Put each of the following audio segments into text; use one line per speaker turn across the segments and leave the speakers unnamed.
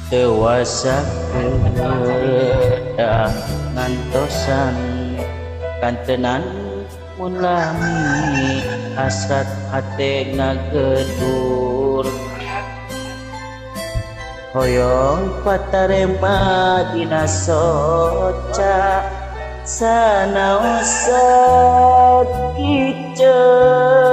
Dewasa kedah ngantosan kantenan mulami hasrat hate ngagedur hoyong patarema dina soca sanaosa kiceu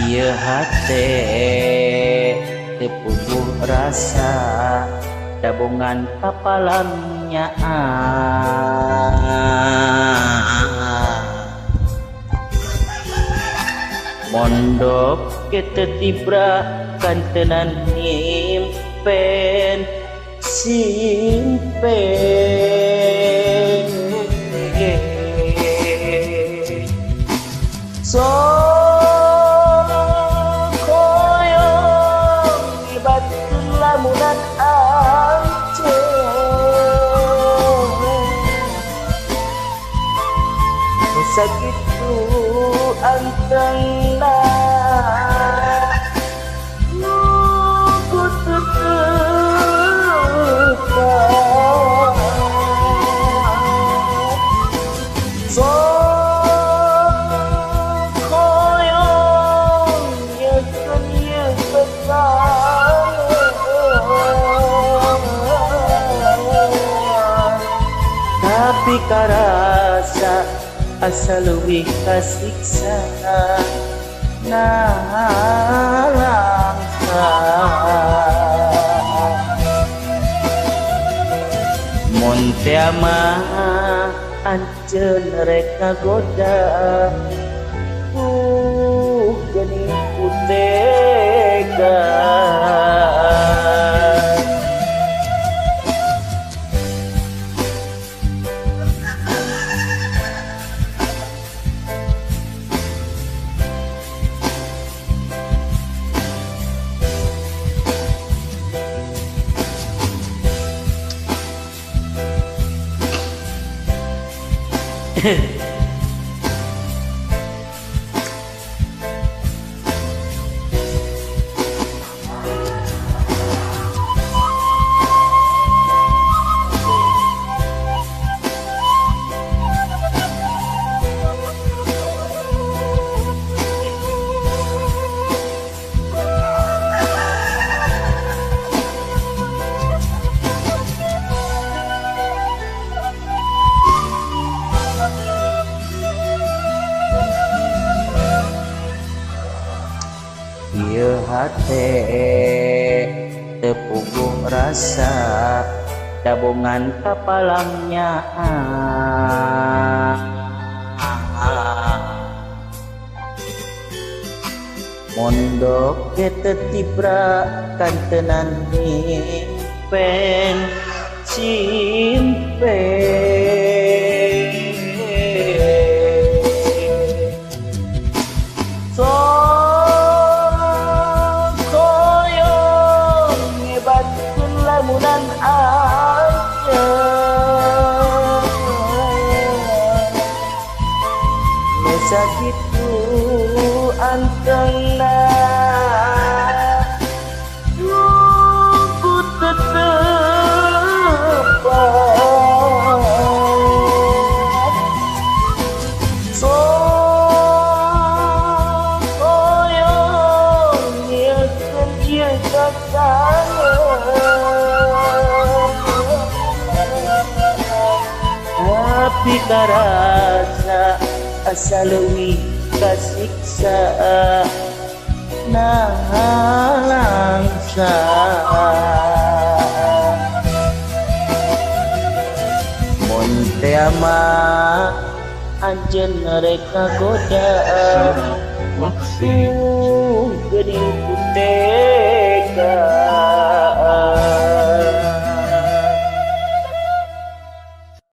ieu hate tepuguh rasa dabungan kapalamnya mondok ketetibra kantenan nyimpen simpen so lamunan aja sakit tu antengna ku so koyong yeun tapi karasa asa leuwih kasiksa nalangsa mun teu mah anceun rek ngagoda geuning kutega ieu hate tepuguh rasa dabungan kapalamnya mondok ketetibra kantenan nyimpen simpen so lamunan aja sakit tu antengna ku tetep so koyong yeun pikarasa asa leuwih kasiksa nalangsa mun teu mah anjeun rek kagoda waktu geuning putih